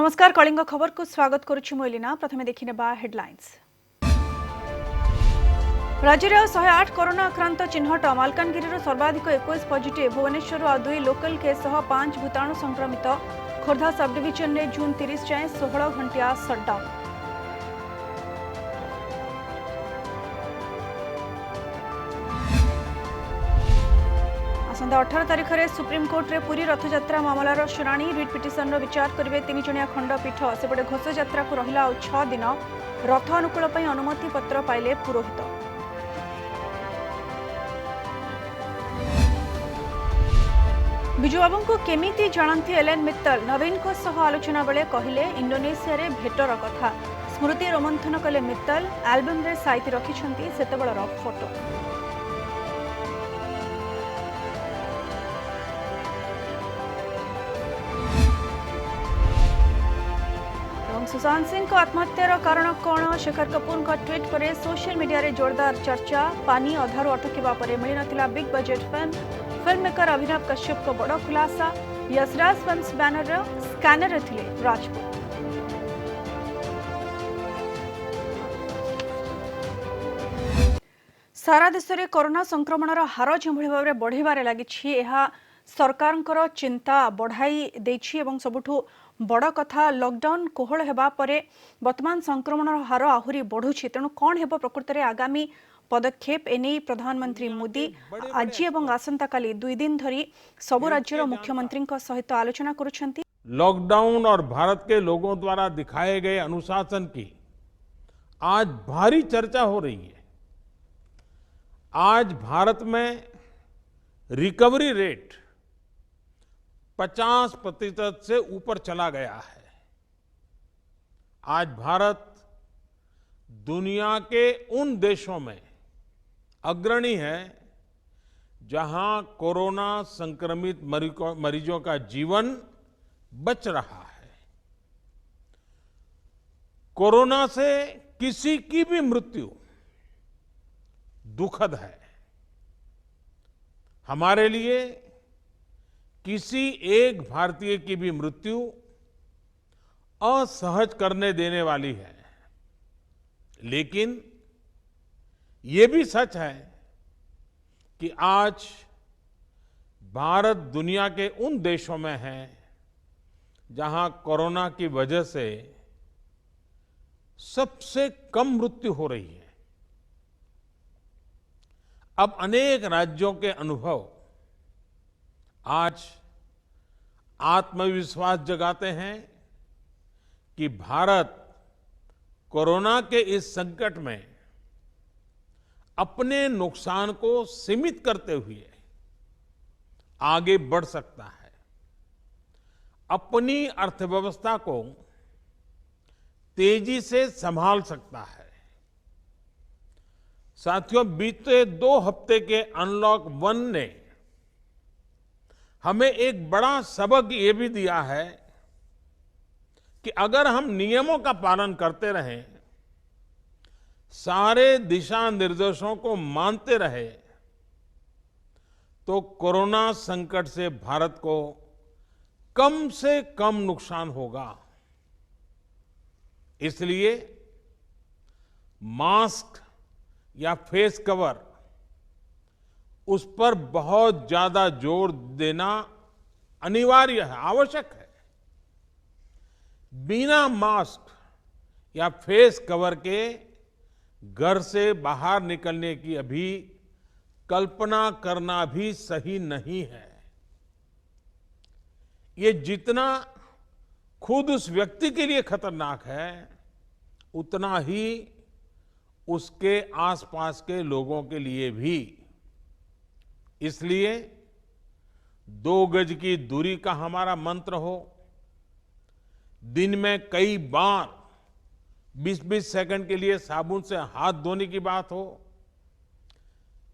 नमस्कार कलिंग खबर को स्वागत करुछि मोइलिना। प्रथमे देखिनेबा हेडलाइंस। राज्य में 108 कोरोना आक्रांत चिन्हट। मालकानगिरी सर्वाधिक 21 पॉजिटिव। भुवनेश्वर आ 2 लोकल केस सह 5 भूताणु संक्रमित। खोर्धा सब डिविजन में जून 30 जाए 16 घंटिया सटडाउन। आसंता 18 तारिख में सुप्रीमकोर्ट रे पुरी रथयात्रा मामलार शुणाणी। रिट पिटिशन विचार करेंगे 3 जणिया खंडपीठ। सेपटे घोषयात्रा को रहिला 6 दिन। रथ अनुकूल अनुमति पत्र पाइले पुरोहित। बिजुबाबू को केमिति जानती एलेन मित्तल। नवीन को सह आलोचना बेले कहले इंडोनेशिया रे भेटर कथा। स्मृति रोमंथन कले मित्तल। एल्बम रे साइति रखिछंती सेतेबेलर फोटो। सुशांत सिंह को आत्महत्यार कारण कौन? शेखर कपूर का ट्वीट पर सोशल मीडिया रे जोरदार चर्चा। पानी अधारू अटकिबा परे मिली नथिला बिग बजेट फिल्म मेकर अभिनव कश्यप को बड़ खुलासा। यशराज फिल्म्स बैनर स्कैनर थिले राजपूत। सारा देश में कोरोना संक्रमण हार जो भाव में बढ़ारे लगी सरकार चिंता बढ़ाई देछि। सबुठु बड़ कथा लॉकडाउन कोहल हेबा परे वर्तमान संक्रमण हार आहुरी बढ़ुछि। तेणु कौन हेबो प्रकृत में आगामी पदक्षेप एने प्रधानमंत्री मोदी आज एवं आसंता काली 2 दिन धरी सबु राज्यर मुख्यमंत्री सहित आलोचना करुछंती। लॉकडाउन और भारत के लोगों द्वारा दिखाए गए अनुशासन की आज भारी चर्चा हो रही है। आज भारत में रिकवरी रेट 50% से ऊपर चला गया है। आज भारत दुनिया के उन देशों में अग्रणी है जहां कोरोना संक्रमित मरीजों का जीवन बच रहा है। कोरोना से किसी की भी मृत्यु दुखद है। हमारे लिए किसी एक भारतीय की भी मृत्यु असहज करने देने वाली है। लेकिन ये भी सच है कि आज भारत दुनिया के उन देशों में है जहां कोरोना की वजह से सबसे कम मृत्यु हो रही है। अब अनेक राज्यों के अनुभव आज आत्मविश्वास जगाते हैं कि भारत कोरोना के इस संकट में अपने नुकसान को सीमित करते हुए आगे बढ़ सकता है। अपनी अर्थव्यवस्था को तेजी से संभाल सकता है। साथियों, बीते 2 हफ्ते के अनलॉक 1 ने हमें एक बड़ा सबक ये भी दिया है कि अगर हम नियमों का पालन करते रहें, सारे दिशा निर्देशों को मानते रहे, तो कोरोना संकट से भारत को कम से कम नुकसान होगा। इसलिए मास्क या फेस कवर उस पर बहुत ज्यादा जोर देना अनिवार्य है, आवश्यक है। बिना मास्क या फेस कवर के घर से बाहर निकलने की अभी कल्पना करना भी सही नहीं है। ये जितना खुद उस व्यक्ति के लिए खतरनाक है, उतना ही उसके आसपास के लोगों के लिए भी। इसलिए 2 गज की दूरी का हमारा मंत्र हो, दिन में कई बार 20-20 सेकंड के लिए साबुन से हाथ धोने की बात हो,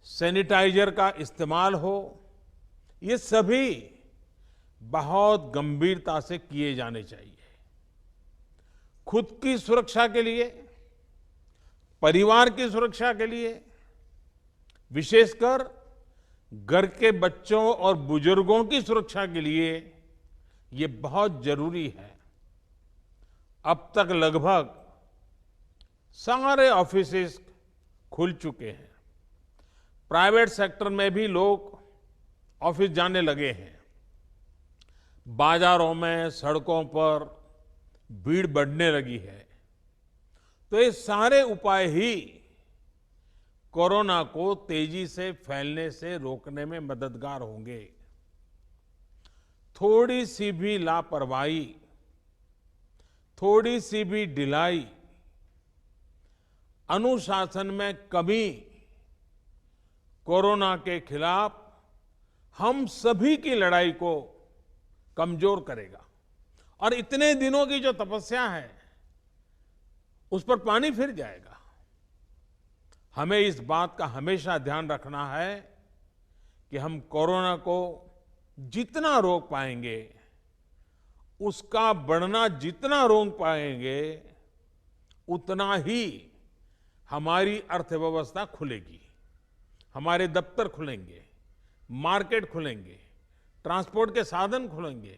सैनिटाइजर का इस्तेमाल हो, ये सभी बहुत गंभीरता से किए जाने चाहिए। खुद की सुरक्षा के लिए, परिवार की सुरक्षा के लिए, विशेषकर घर के बच्चों और बुजुर्गों की सुरक्षा के लिए ये बहुत जरूरी है। अब तक लगभग सारे ऑफिसेस खुल चुके हैं। प्राइवेट सेक्टर में भी लोग ऑफिस जाने लगे हैं। बाजारों में, सड़कों पर भीड़ बढ़ने लगी है। तो ये सारे उपाय ही कोरोना को तेजी से फैलने से रोकने में मददगार होंगे। थोड़ी सी भी लापरवाही, थोड़ी सी भी ढिलाई, अनुशासन में कमी कोरोना के खिलाफ हम सभी की लड़ाई को कमजोर करेगा। और इतने दिनों की जो तपस्या है उस पर पानी फिर जाएगा। हमें इस बात का हमेशा ध्यान रखना है कि हम कोरोना को जितना रोक पाएंगे, उसका बढ़ना जितना रोक पाएंगे, उतना ही हमारी अर्थव्यवस्था खुलेगी, हमारे दफ्तर खुलेंगे, मार्केट खुलेंगे, ट्रांसपोर्ट के साधन खुलेंगे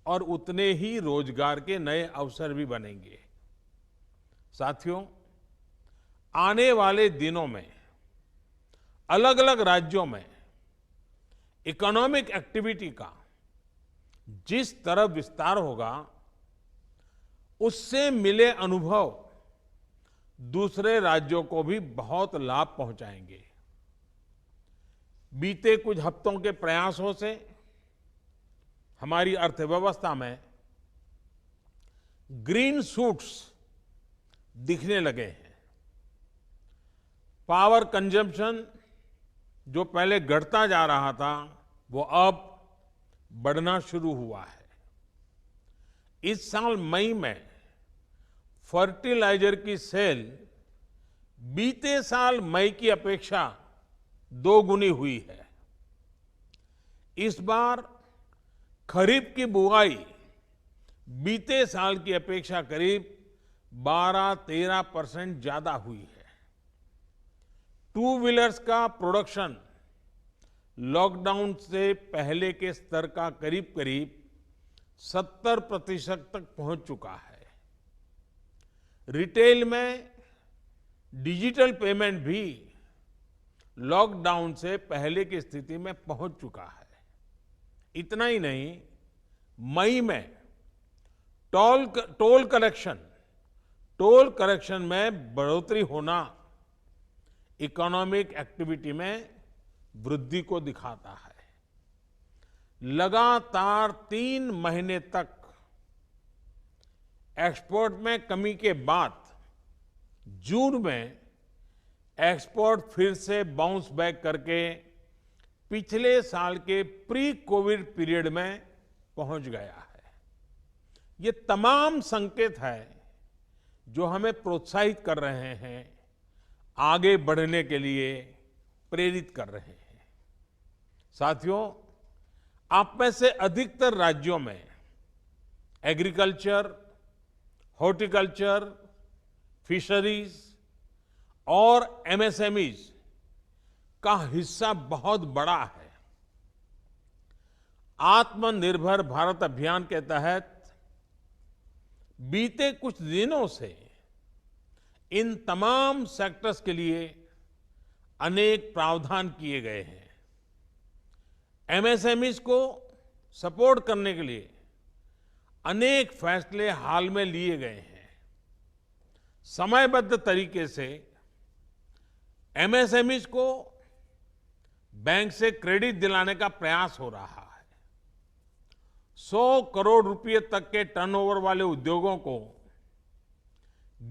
और उतने ही रोजगार के नए अवसर भी बनेंगे। साथियों, आने वाले दिनों में अलग अलग राज्यों में इकोनॉमिक एक्टिविटी का जिस तरह विस्तार होगा, उससे मिले अनुभव दूसरे राज्यों को भी बहुत लाभ पहुंचाएंगे। बीते कुछ हफ्तों के प्रयासों से हमारी अर्थव्यवस्था में ग्रीन शूट्स दिखने लगे हैं। पावर कंजम्पशन जो पहले घटता जा रहा था, वो अब बढ़ना शुरू हुआ है। इस साल मई में फर्टिलाइजर की सेल बीते साल मई की अपेक्षा 2 गुनी हुई है। इस बार खरीफ की बुआई बीते साल की अपेक्षा करीब 12-13% ज्यादा हुई है। टू व्हीलर्स का प्रोडक्शन लॉकडाउन से पहले के स्तर का करीब करीब 70% तक पहुंच चुका है। रिटेल में डिजिटल पेमेंट भी लॉकडाउन से पहले की स्थिति में पहुंच चुका है। इतना ही नहीं, मई में टोल कलेक्शन में बढ़ोतरी होना इकोनॉमिक एक्टिविटी में वृद्धि को दिखाता है। लगातार 3 महीने तक एक्सपोर्ट में कमी के बाद जून में एक्सपोर्ट फिर से बाउंस बैक करके पिछले साल के प्री कोविड पीरियड में पहुंच गया है। ये तमाम संकेत है जो हमें प्रोत्साहित कर रहे हैं, आगे बढ़ने के लिए प्रेरित कर रहे हैं। साथियों, आप में से अधिकतर राज्यों में एग्रीकल्चर, हॉर्टिकल्चर, फिशरीज और एमएसएमईज का हिस्सा बहुत बड़ा है। आत्मनिर्भर भारत अभियान के तहत बीते कुछ दिनों से इन तमाम सेक्टर्स के लिए अनेक प्रावधान किए गए हैं। एमएसएमईज को सपोर्ट करने के लिए अनेक फैसले हाल में लिए गए हैं। समयबद्ध तरीके से एमएसएमईज को बैंक से क्रेडिट दिलाने का प्रयास हो रहा है। 100 करोड़ रुपए तक के टर्नओवर वाले उद्योगों को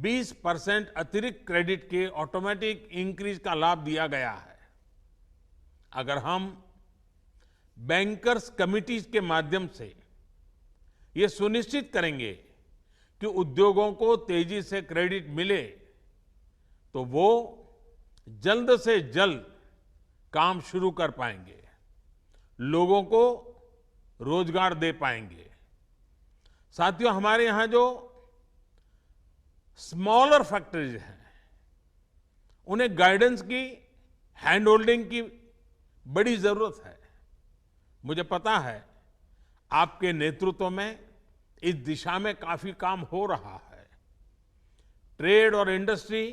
20% अतिरिक्त क्रेडिट के ऑटोमेटिक इंक्रीज का लाभ दिया गया है। अगर हम बैंकर्स कमिटीज के माध्यम से ये सुनिश्चित करेंगे कि उद्योगों को तेजी से क्रेडिट मिले, तो वो जल्द से जल्द काम शुरू कर पाएंगे, लोगों को रोजगार दे पाएंगे। साथियों, हमारे यहां जो स्मॉलर फैक्ट्रीज हैं, उन्हें गाइडेंस की, हैंड होल्डिंग की बड़ी जरूरत है। मुझे पता है आपके नेतृत्व में इस दिशा में काफी काम हो रहा है। ट्रेड और इंडस्ट्री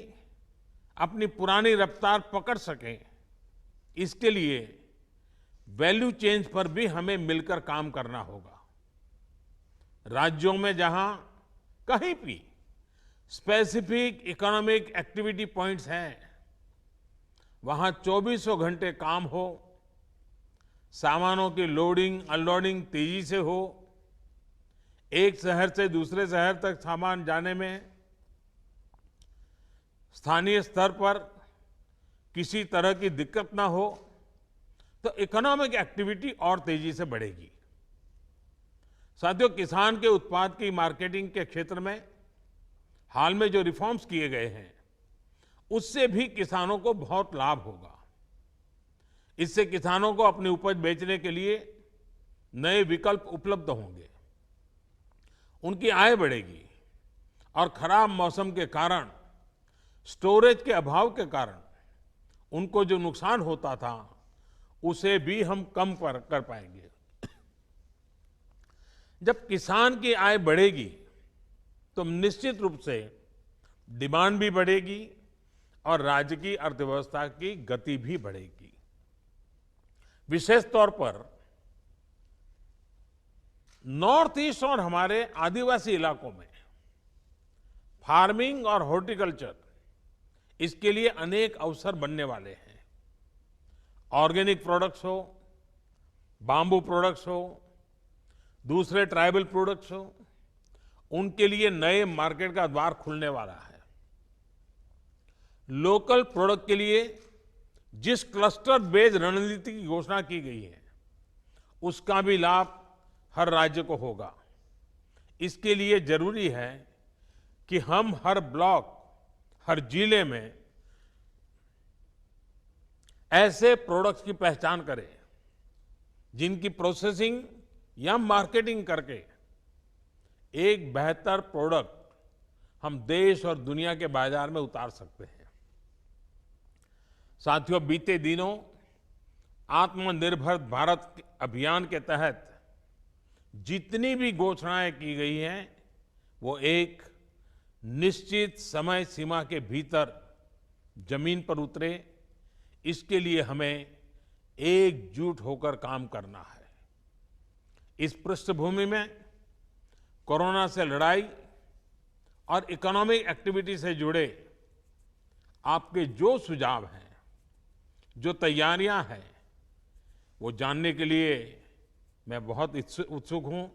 अपनी पुरानी रफ्तार पकड़ सके, इसके लिए वैल्यू चेन्स पर भी हमें मिलकर काम करना होगा। राज्यों में जहां कहीं भी स्पेसिफिक इकोनॉमिक एक्टिविटी पॉइंट्स हैं, वहां 24 घंटे काम हो, सामानों की लोडिंग अनलोडिंग तेजी से हो, एक शहर से दूसरे शहर तक सामान जाने में स्थानीय स्तर पर किसी तरह की दिक्कत ना हो, तो इकोनॉमिक एक्टिविटी और तेजी से बढ़ेगी। साथियों, किसान के उत्पाद की मार्केटिंग के क्षेत्र में हाल में जो रिफॉर्म्स किए गए हैं, उससे भी किसानों को बहुत लाभ होगा। इससे किसानों को अपनी उपज बेचने के लिए नए विकल्प उपलब्ध होंगे, उनकी आय बढ़ेगी और खराब मौसम के कारण, स्टोरेज के अभाव के कारण उनको जो नुकसान होता था, उसे भी हम कम कर पाएंगे। जब किसान की आय बढ़ेगी तो निश्चित रूप से डिमांड भी बढ़ेगी और राज्य की अर्थव्यवस्था की गति भी बढ़ेगी। विशेष तौर पर नॉर्थ ईस्ट और हमारे आदिवासी इलाकों में फार्मिंग और हॉर्टिकल्चर, इसके लिए अनेक अवसर बनने वाले हैं। ऑर्गेनिक प्रोडक्ट्स हो, बाम्बू प्रोडक्ट्स हो, दूसरे ट्राइबल प्रोडक्ट्स हो, उनके लिए नए मार्केट का द्वार खुलने वाला है। लोकल प्रोडक्ट के लिए जिस क्लस्टर बेस्ड रणनीति की घोषणा की गई है, उसका भी लाभ हर राज्य को होगा। इसके लिए जरूरी है कि हम हर ब्लॉक, हर जिले में ऐसे प्रोडक्ट्स की पहचान करें जिनकी प्रोसेसिंग या मार्केटिंग करके एक बेहतर प्रोडक्ट हम देश और दुनिया के बाजार में उतार सकते हैं। साथियों, बीते दिनों आत्मनिर्भर भारत अभियान के तहत जितनी भी घोषणाएं की गई हैं, वो एक निश्चित समय सीमा के भीतर जमीन पर उतरे, इसके लिए हमें एकजुट होकर काम करना है। इस पृष्ठभूमि में कोरोना से लड़ाई और इकोनॉमिक एक्टिविटी से जुड़े आपके जो सुझाव हैं, जो तैयारियां हैं, वो जानने के लिए मैं बहुत उत्सुक हूं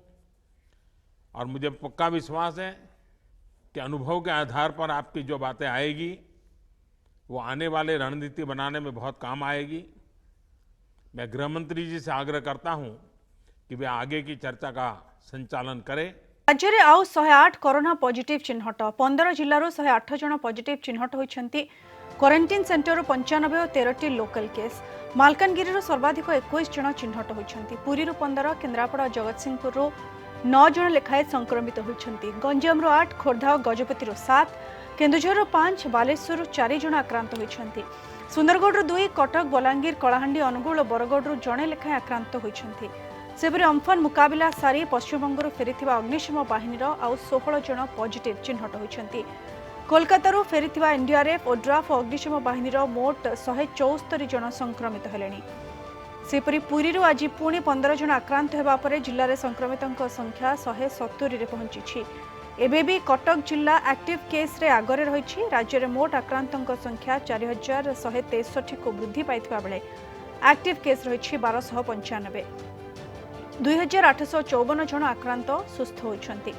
और मुझे पक्का विश्वास है कि अनुभव के आधार पर आपकी जो बातें आएगी, वो आने वाले रणनीति बनाने में बहुत काम आएगी। मैं गृह मंत्री जी से आग्रह करता हूं कि वे आगे की चर्चा का संचालन करें। राज्य में आउ 108 कोरोना पॉजिटिव चिन्हट, 15 जिल्लारू 108 जन पॉजिटिव चिन्हट होइछंती। क्वारंटाइन सेंटर 95 और 13टी लोकल केस। मालकानगिरी सर्वाधिक 21 जन चिन्हट होइछंती। पुरी 15, केन्द्रापड़ा और जगतसिंहपुर 9 जन लेखाएं संक्रमित होइछंती। गंजाम 8, खोर्धा और गजपति 7, केन्दुझर 5, बालेश्वर 4 जन आक्रांत होइछंती। सुंदरगढ़ 2, कटक, बलांगीर, कलाहांडी, अनुगुल और बरगढ़ जड़े लेखाएं आक्रांत होइछंती। सेपरि अम्फन मुकाबिला सारी पश्चिमबंग फेरी अग्निशम बाहिनी आउ 16 जन पॉजिटिव चिन्हट होइछंती। कोलकाता फेरी एनडीआरएफ, ओड्राफ और अग्निशम बाहिनी मोट 174 जन संक्रमित हेलेनी। सेपरि पुरी आज पुणी 15 जन आक्रांत होगा पर जिले में संक्रमितों संख्या 170 रे पहुंची। एबे भी कटक जिला एक्टिव केस रे आगरे रही। राज्य में मोट आक्रांतों संख्या 4163 को वृद्धि पाइथिबा बेले एक्टिव केस रही 1295। 2854 जन आक्रांत सुस्थ होइछंती।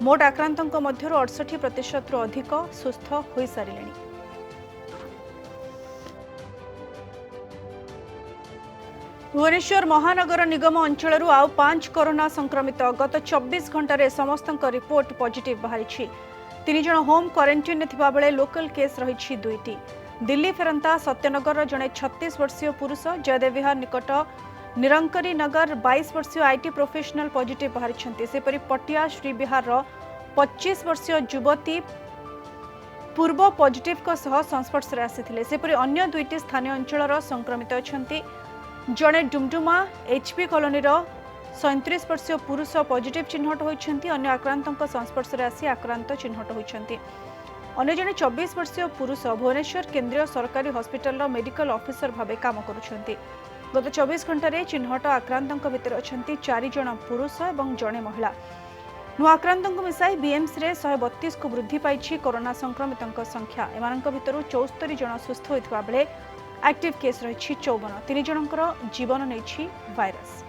मोट आक्रांतों मध्य 68% अधिक सुस्थ हो सारे। भुवनेश्वर महानगर निगम अंचल आउ 5 कोरोना संक्रमित गत 24 घंटे समस्त रिपोर्ट पॉजिटिव बाहरी। 3 जन होम क्वारंटाइन बेले लोकल केस रही 2टी। दिल्ली फेरंता सत्यनगर जड़े 36 वर्षीय पुरुष, जयदेव विहार निकट निरंकरी नगर 22 वर्षीय आईटी प्रोफेशनल पॉजिटिव बाहरी। सेपरि पटिया श्री विहार 25 वर्षीय युवती पूर्व पॉजिटिव संस्पर्श में आसी। सेपरि अन्य 2टी स्थानीय अंचल संक्रमित अच्छा। जड़े डुमडुमा एचपी कॉलोनी 37 वर्षीय पुरुष पॉजिटिव चिन्हट होइछन्ति। अन्य आक्रांतक संस्पर्श रे आसी आक्रांत चिन्हट होइछन्ति। अन्य जने 24 वर्षीय पुरुष भुवनेश्वर केंद्रीय सरकारी हॉस्पिटल मेडिकल ऑफिसर भावे काम करुछन्ति। गत 24 घंटे चिन्हट आक्रांतक भितर अछन्ति 4 जन पुरुष और जड़े महिला। नुआ आक्रांतक मिसाई बीएमसी रे 132 को वृद्धि पाइछि कोरोना संक्रमितों संख्या। एमानक भितर 74 जन सुस्थ होइतबा बेले एक्टिव केस रही 54। 3 जनकर जीवन नेछि भाइरस।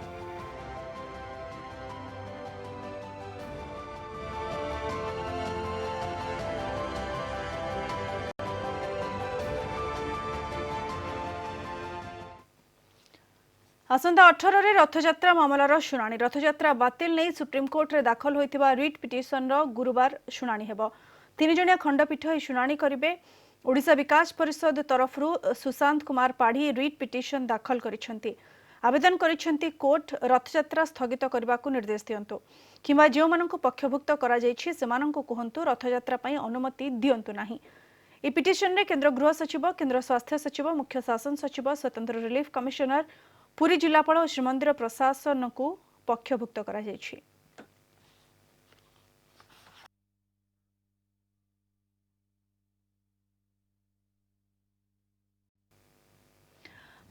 आसंता 18 रे रथयात्रा मामलार शुणाणी। रथयात्रा बातिल नहीं सुप्रीमकोर्ट रे दाखल होइतिबा रिट पिटिशन रो गुरुवार शुणाणी हेबो। 3 जणिया खंडपीठ ए शुणाणी करिवे। ओडिशा विकास परिषद तरफरु सुशांत कुमार पाढ़ी रिट पिटिशन दाखल करिसेंती। आवेदन करिसेंती कोर्ट रथयात्रा स्थगित करबाकू निर्देश दियंतु किंबा जेउ मानकु पक्षभुक्त करा जायछि सेमानकु कहंतु रथयात्रा पई अनुमति दियंतु नाही। ए पिटिशन रे केंद्र गृह सचिव, केंद्र स्वास्थ्य सचिव, मुख्य शासन सचिव, स्वतंत्र रिलीफ कमिशनर, पुरी जिलापाल और श्रीमंदिर प्रशासन को पक्षभुक्त करा जायछि।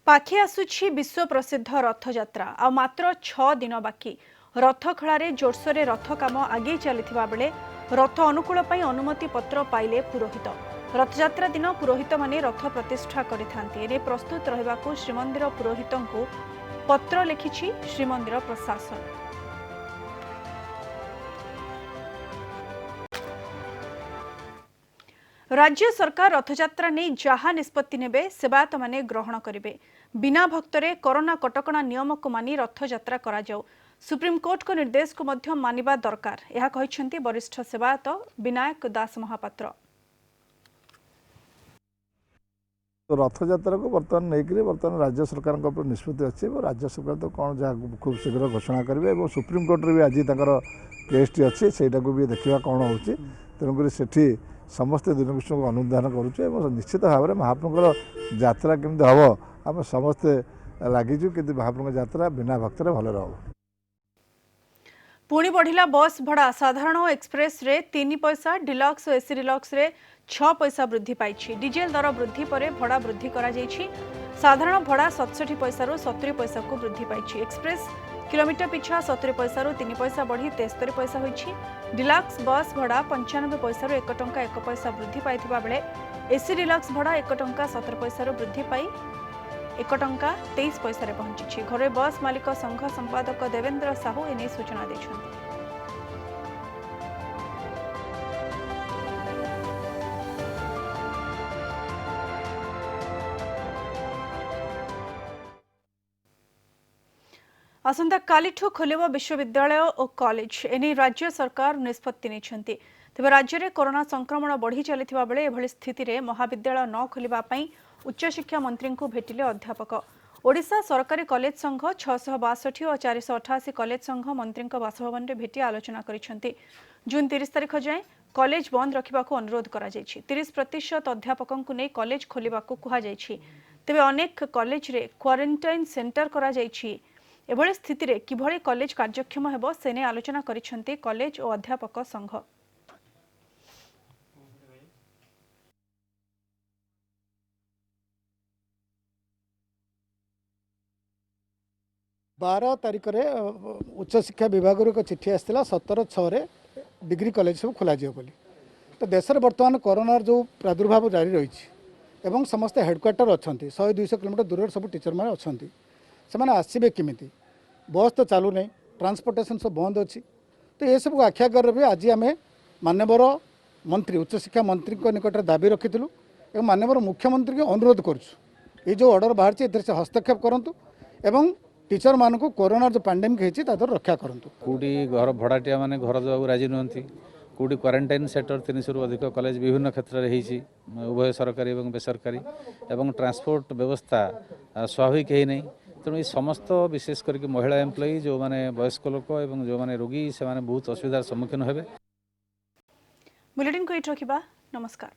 पाखी आसुछि विश्व प्रसिद्ध रथयात्रा। आ मात्र 6 दिन बाकी रथखଳାରେ जोरसोरे रथ काम आगे चलिथिबा बेले रथ अनुकूल पई अनुमति पत्र पाइले पुरोहित। रथयात्रा दिन पुरोहित माने रथ प्रतिष्ठा करिथांती। एने प्रस्तुत रहबाकू श्रीमंदिर पुरोहितंकू पत्र लिखिछि श्रीमंदिर प्रशासन। राज्य सरकार रथयात्रा नहीं जहा निष्पत्ति नेबे सेवायत माने ग्रहण करिवे। बिना भक्तरे कोरोना कटकणा नियम को मानि रथयात्रा करा जाऊ। सुप्रीम कोर्ट को निर्देश को मध्य मानिबा दरकार, यह कहिसेंती वरिष्ठ सेवायत विनायक दास महापात्र। तो रथयात्रा को बर्तमान नहीं बर्तमान राज्य सरकार निष्पत्ति अच्छी राज्य सरकार तो कौन जहाँ खूब शीघ्र घोषणा करेंगे और सुप्रीम कोर्ट रे भी आज केस टी अच्छी से भी देखा कौन हो तेणुक से समस्ते दिनकृष्ण को अनुधान करुचे निश्चित भाव में महाप्रभुर यात्रा केमती हम आम समस्ते लगिचु कि महाप्रभु यात्रा बिना भक्त भल रहो। पुणी बढ़िला बस भड़ा। साधारण एक्सप्रेस रे 3 पैसा, डिलक्स और एसी डिलक्स रे 6 पैसा वृद्धि पाई। डीजेल दर वृद्धि पर भड़ा वृद्धि करा जायछि। साधारण भड़ा 67 पैसा रु 70 पैसा को वृद्धि पाई। एक्सप्रेस किलोमीटर पिछा 70 पैसा रु 3 पैसा बढ़ी 73 पैसा होइछि। डिलक्स बस भड़ा 95 पैसा रु 1 टंका 1 पैसा वृद्धि पाइथिबा बेले एसी डिलक्स भड़ा 1 टंका 70 पैसा रु वृद्धि पाई 1 टंका 23 पैसा रे पहुंची। घरे बस मालिक संघ संपादक देवेंद्र साहू एने सूचना दैछन्ति। आसंता कालिठू खोलिबो विश्वविद्यालय और कॉलेज एने राज्य सरकार निष्पत्ति नेछन्ति। तेबे राज्य में कोरोना संक्रमण बढ़ी चलिथिबा बेले एभली स्थिति रे महाविद्यालय न खोलिबा पई उच्च शिक्षा मंत्री को भेटिले अध्यापक। ओडिशा सरकारी कॉलेज संघ 662 और 488 कॉलेज संघ मंत्री बासभवन में भेटी आलोचना करिसेंति। जून 30 तारिख जाए कॉलेज बंद रखा अनुरोध करा जायछि। 30% अध्यापकों को नहीं कॉलेज खोलिबा को कहा जायछि। तेबे अनेक कॉलेज रे क्वारंटाइन सेंटर करा जायछि। एभली स्थिति रे किभली कॉलेज कार्यक्षम हेबो सेने आलोचना करिसेंति कॉलेज और अध्यापक संघ। 12 तारिख रे उच्च शिक्षा विभाग एक चिठी आसाला 17/6 डिग्री कॉलेज सब खोल बोली। तो देश में बर्तमान कोरोना जो प्रादुर्भाव जारी रही एवं समस्त हेडक्वार्टर अच्छा 100-200 किलोमीटर दूर सब टीचर मैंने अच्छा से आसवे किमिति बस तो चलू नहीं ट्रांसपोर्टेशन सब बंद अच्छी। तो ये सब आख्या कर भी आज आम मानवर मंत्री उच्च शिक्षा मंत्री निकट में दाबी रखीलु और मानवर मुख्यमंत्री को अनुरोध करुँ ये जो ऑर्डर बाहर से हस्तक्षेप करूँ एवं टीचर मान को कोरोना जो पैंडेमिक होती रक्षा करूँ। कौटी घर भड़ाटिया मैंने घर देवाक राजी नुहति कौटी क्वारंटाइन सेक्टर 300 रु अधिक कॉलेज विभिन्न क्षेत्र में होती उभय सरकारी और बेसरकारी एवं ट्रांसपोर्ट व्यवस्था स्वाभाविक है नहीं। तेणु ये समस्त विशेष करके महिला एम्प्लॉई जो माने वयस्क लोक और जो माने रोगी से माने बहुत असुविधार सम्मुखीन हेबे। बुलेटिन को नमस्कार।